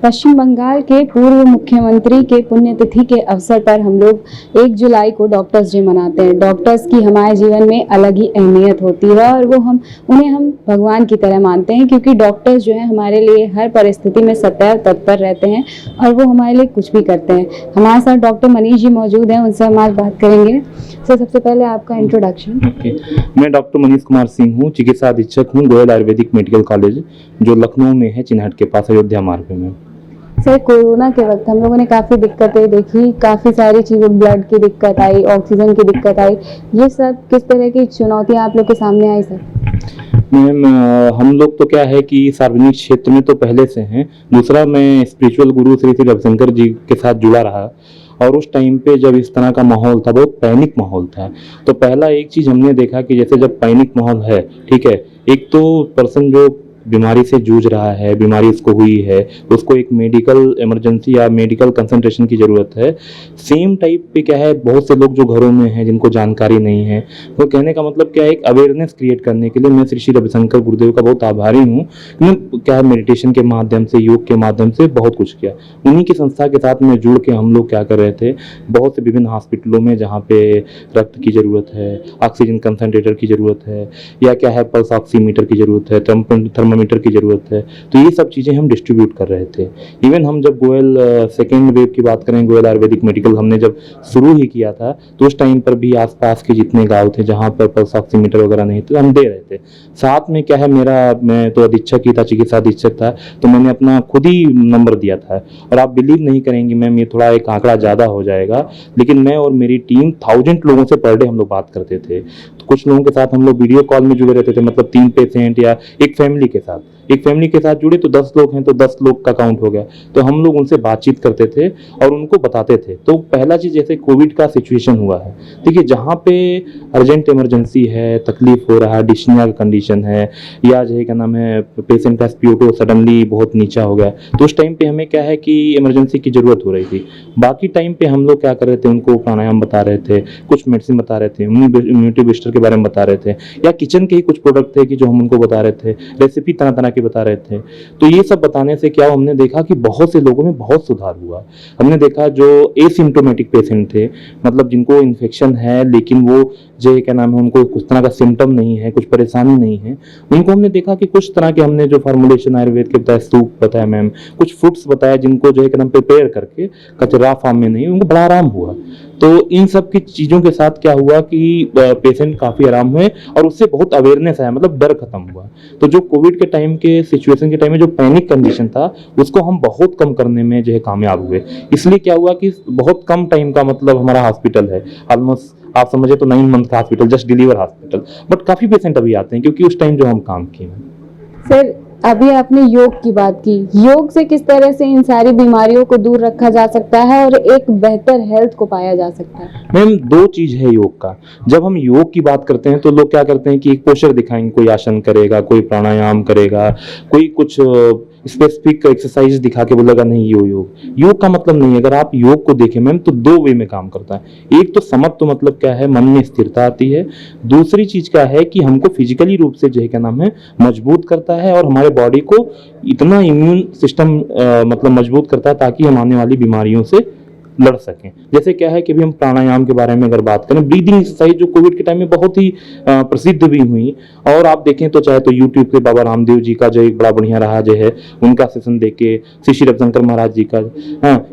पश्चिम बंगाल के पूर्व मुख्यमंत्री के पुण्यतिथि के अवसर पर हम लोग 1 जुलाई को डॉक्टर्स डे मनाते हैं। डॉक्टर्स की हमारे जीवन में अलग ही अहमियत होती है और उन्हें हम भगवान की तरह मानते हैं, क्योंकि डॉक्टर्स जो है हमारे लिए हर परिस्थिति में सदैव तत्पर रहते हैं और वो हमारे लिए कुछ भी करते हैं। हमारे साथ डॉक्टर मनीष जी मौजूद हैं, उनसे हम आज बात करेंगे। सर, सबसे पहले आपका इंट्रोडक्शन। मैं डॉक्टर मनीष कुमार सिंह हूँ, चिकित्सा अधीक्षक हूँ गोयल आयुर्वेदिक मेडिकल कॉलेज, जो लखनऊ में है, चिन्हट के पास, अयोध्या मार्ग में। सर, कोरोना के वक्त हम लोगों ने काफ़ी दिक्कतें देखी, काफ़ी सारी चीज़ें, ब्लड की दिक्कत आई, ऑक्सीजन की दिक्कत आई। ये सब किस तरह की चुनौतियां आप लोग के सामने आई सर? मैम, हम लोग तो क्या है कि सार्वजनिक क्षेत्र में तो पहले से हैं। दूसरा, मैं स्पिरिचुअल गुरु श्री श्री रविशंकर जी के साथ जुड़ा रहा, और उस टाइम पे जब इस तरह का माहौल था, बहुत पैनिक माहौल था, तो पहला एक चीज़ हमने देखा कि जैसे जब पैनिक माहौल है, ठीक है, एक तो पर्सन जो बीमारी से जूझ रहा है, बीमारी उसको हुई है, उसको एक मेडिकल इमरजेंसी या मेडिकल कंसंट्रेशन की ज़रूरत है। सेम टाइप पे क्या है, बहुत से लोग जो घरों में हैं जिनको जानकारी नहीं है, तो कहने का मतलब क्या है, एक अवेयरनेस क्रिएट करने के लिए मैं श्री श्री रविशंकर गुरुदेव का बहुत आभारी हूँ। मैं क्या है, मेडिटेशन के माध्यम से, योग के माध्यम से बहुत कुछ किया। उन्हीं की संस्था के साथ में जुड़ के हम लोग क्या कर रहे थे, बहुत से विभिन्न हॉस्पिटलों में जहाँ पे रक्त की ज़रूरत है, ऑक्सीजन कंसनट्रेटर की ज़रूरत है, या क्या है, पल्स ऑक्सीमीटर की ज़रूरत है, थर्मामीटर की ज़रूरत है, तो ये सब चीज़ें हम डिस्ट्रीब्यूट कर रहे थे। इवन हम जब गोयल सेकेंड वेव की बात करें, गोयल आयुर्वेदिक मेडिकल हमने जब शुरू ही किया था, तो उस टाइम पर भी आसपास के जितने गांव थे जहाँ पर पल्स ऑक्सीमीटर वगैरह नहीं थे, हम दे रहे थे। साथ में क्या है, मैं तो अधीक्षक ही था, चिकित्सा अधीक्षक था, तो मैंने अपना खुद ही नंबर दिया था। और आप बिलीव नहीं करेंगे मैम, ये थोड़ा एक आंकड़ा ज़्यादा हो जाएगा, लेकिन मैं और मेरी टीम 1000 लोगों से पर डे हम लोग बात करते थे। तो कुछ लोगों के साथ हम लोग वीडियो कॉल में जुड़े रहते थे, मतलब 3 पेशेंट या एक फैमिली के साथ जुड़े तो 10 लोग हैं तो 10 लोग का काउंट हो गया, तो हम लोग उनसे बातचीत करते थे और उनको बताते थे। तो पहला चीज़, जैसे कोविड का सिचुएशन हुआ है, देखिए जहाँ पे अर्जेंट इमरजेंसी है, तकलीफ हो रहा है, डिस्निया का कंडीशन है, या जो है क्या नाम है, पेशेंट का SpO2 सडनली बहुत नीचा हो गया, तो उस टाइम पे हमें क्या है कि इमरजेंसी की ज़रूरत हो रही थी। बाकी टाइम पे हम लोग क्या कर रहे थे, उनको प्राणायाम बता रहे थे, कुछ मेडिसिन बता रहे थे, इम्यूनिटी बूस्टर के बारे में बता रहे थे, या किचन के ही कुछ प्रोडक्ट थे कि जो हम उनको बता रहे थे, रेसिपी तरह तरह की बता रहे थे। तो ये सब बताने से क्या हमने देखा कि बहुत से लोगों में बहुत सुधार हुआ। हमने देखा जो एसिम्प्टोमेटिक पेशेंट थे, मतलब जिनको इन्फेक्शन है लेकिन वो जो क्या नाम है, उनको कुछ तरह का सिम्टम नहीं है, कुछ परेशानी नहीं है, उनको हमने देखा कि कुछ तरह के हमने जो फार्मूलेशन आयुर्वेद के बताया, सूप बताया मैम, कुछ फूड्स बताया जिनको जो है क्या नाम प्रिपेयर करके कचरा फार्म में नहीं, उनको बड़ा आराम हुआ। तो इन सब की चीज़ों के साथ क्या हुआ कि पेशेंट काफ़ी आराम हुए और उससे बहुत अवेयरनेस आया, मतलब डर खत्म हुआ। तो जो कोविड के टाइम के सिचुएशन के टाइम में जो पैनिक कंडीशन था, उसको हम बहुत कम करने में जो है कामयाब हुए। इसलिए क्या हुआ कि बहुत कम टाइम का, मतलब हमारा हॉस्पिटल है ऑलमोस्ट आप समझे तो 9 मंथ का hospital, just deliver hospital, but काफ़ी पेशेंट अभी आते हैं क्योंकि उस टाइम जो हम काम किए। सर, अभी आपने योग की बात की, योग से किस तरह से इन सारी बीमारियों को दूर रखा जा सकता है और एक बेहतर हेल्थ को पाया जा सकता है? मैम, 2 चीज है योग का। जब हम योग की बात करते हैं तो लोग क्या करते हैं कि एक पोस्चर दिखाएंगे, कोई आसन करेगा, कोई प्राणायाम करेगा, कोई कुछ स्पेसिफिक एक्सरसाइज दिखा के बोलेगा नहीं योग का मतलब नहीं है। अगर आप योग को देखें मैम, तो 2 वे में काम करता है। एक तो समत्व, मतलब क्या है, मन में स्थिरता आती है। दूसरी चीज क्या है कि हमको फिजिकली रूप से जो है क्या नाम है, मजबूत करता है और हमारे बॉडी को इतना इम्यून सिस्टम मतलब मजबूत करता है ताकि हम आने वाली बीमारियों से लड़ सकें। जैसे क्या है कि अभी हम प्राणायाम के बारे में अगर बात करें, ब्रीदिंग एक्सरसाइज जो कोविड के टाइम में बहुत ही प्रसिद्ध भी हुई, और आप देखें तो चाहे तो यूट्यूब पे बाबा रामदेव जी का जो एक बड़ा बढ़िया रहा जो है, उनका सेशन देख के, श्री श्री रविशंकर महाराज जी का,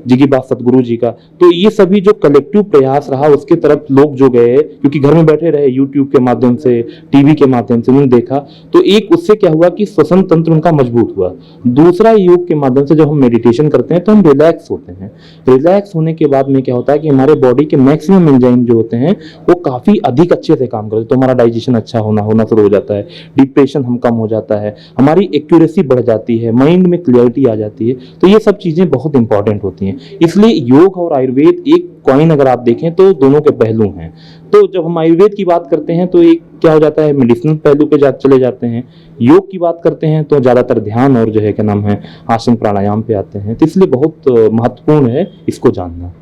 जी की बात सतगुरु जी का, तो ये सभी जो कलेक्टिव प्रयास रहा उसके तरफ लोग जो गए, क्योंकि घर में बैठे रहे, यूट्यूब के माध्यम से, टीवी के माध्यम से उन्होंने देखा, तो एक उससे क्या हुआ कि श्वसन तंत्र उनका मजबूत हुआ। दूसरा, योग के माध्यम से जब हम मेडिटेशन करते हैं तो हम रिलैक्स होते हैं। रिलैक्स होने के बाद में क्या होता है कि हमारे बॉडी के मैक्सिमम एंजाइम जो होते हैं वो काफी अधिक अच्छे से काम करते हैं, तो हमारा डाइजेशन अच्छा होना शुरू हो जाता है, डिप्रेशन हम कम हो जाता है, हमारी एक्यूरेसी बढ़ जाती है, माइंड में क्लियरिटी आ जाती है। तो ये सब चीजें बहुत इंपॉर्टेंट होती हैं। इसलिए योग और आयुर्वेद एक कॉइन अगर आप देखें तो दोनों के पहलू हैं। तो जब हम आयुर्वेद की बात करते हैं तो एक क्या हो जाता है, मेडिसिनल पहलू पे चले जाते हैं। योग की बात करते हैं तो ज्यादातर ध्यान और जो है क्या नाम है, आसन प्राणायाम पे आते हैं। तो इसलिए बहुत महत्वपूर्ण है इसको जानना।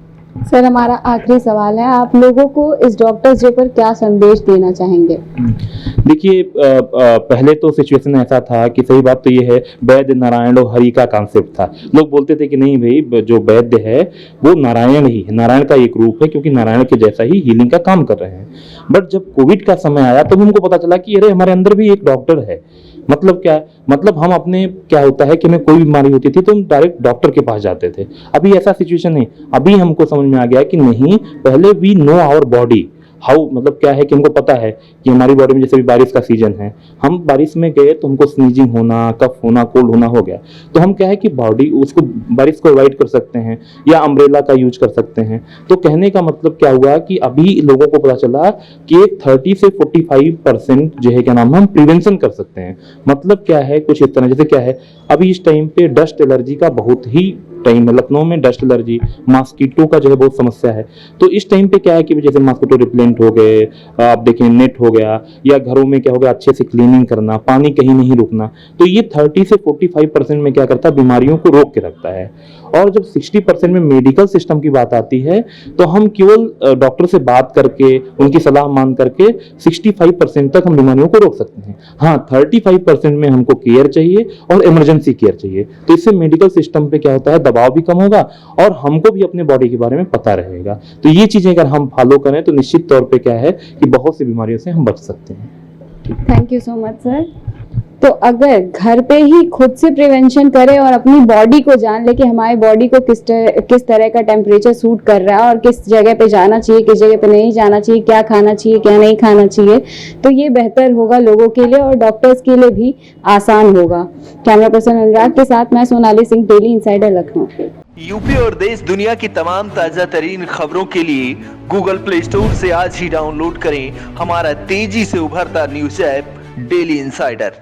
सर, हमारा आखिरी सवाल है, आप लोगों को इस डॉक्टर्स डे पर क्या संदेश देना चाहेंगे? देखिए पहले तो सिचुएशन ऐसा था कि सही बात तो ये है, वैद्य नारायण और हरि का कॉन्सेप्ट था। लोग बोलते थे कि नहीं भाई, जो वैद्य है वो नारायण ही है, नारायण का एक रूप है, क्योंकि नारायण के जैसा ही हीलिंग का काम कर रहे हैं। बट जब कोविड का समय आया तो हमको पता चला कि अरे हमारे अंदर भी एक डॉक्टर है। मतलब क्या है, मतलब हम अपने क्या होता है कि हमें कोई बीमारी होती थी तो हम डायरेक्ट डॉक्टर के पास जाते थे। अभी ऐसा सिचुएशन नहीं, अभी हमको समझ में आ गया कि नहीं, पहले we know our body how, मतलब क्या है कि हमको पता है कि हमारी बॉडी में, जैसे भी बारिश का सीजन है, हम बारिश में गए तो हमको स्नीजिंग होना, कफ होना, कोल्ड होना हो गया, तो हम क्या है कि बॉडी उसको, बारिश को अवॉइड कर सकते हैं या अम्ब्रेला का यूज कर सकते हैं। तो कहने का मतलब क्या हुआ कि अभी लोगों को पता चला कि 30 से 45% जो है क्या नाम है, हम प्रिवेंशन कर सकते हैं। मतलब क्या है, कुछ इस तरह, जैसे क्या है, अभी इस टाइम पे डस्ट एलर्जी का बहुत ही टाइम है। लखनऊ में डस्ट एलर्जी, मॉस्किटो का जो है बहुत समस्या है। तो इस टाइम पे क्या है कि जैसे मॉस्किटो रिपेलेंट हो गए, आप देखें नेट हो गया, या घरों में क्या हो गया, अच्छे से क्लीनिंग करना, पानी कहीं नहीं रुकना, तो ये 30 से 45% में क्या करता है, बीमारियों को रोक के रखता है। और जब 60% में मेडिकल सिस्टम की बात आती है तो हम केवल डॉक्टर से बात करके, उनकी सलाह मान करके 65% तक हम बीमारियों को रोक सकते हैं। हाँ, 35% में हमको केयर चाहिए और इमरजेंसी केयर चाहिए। तो इससे मेडिकल सिस्टम पे क्या होता है, दबाव भी कम होगा और हमको भी अपने बॉडी के बारे में पता रहेगा। तो ये चीजें अगर हम फॉलो करें तो निश्चित तौर पे क्या है कि बहुत सी बीमारियों से हम बच सकते हैं। Thank you so much sir. तो अगर घर पे ही खुद से प्रिवेंशन करें और अपनी बॉडी को जान ले कि हमारी बॉडी को किस तरह का टेम्परेचर सूट कर रहा है और किस जगह पे जाना चाहिए, किस जगह पे नहीं जाना चाहिए, क्या खाना चाहिए, क्या नहीं खाना चाहिए, तो ये बेहतर होगा लोगों के लिए और डॉक्टर्स के लिए भी आसान होगा। कैमरा पर्सन अनुराग के साथ मैं Sonali Singh, daily insider, Lucknow. UP और देश दुनिया की तमाम ताजा तरीन खबरों के लिए गूगल प्ले स्टोर से आज ही डाउनलोड करें हमारा तेजी से उभरता न्यूज ऐप डेली इंसाइडर।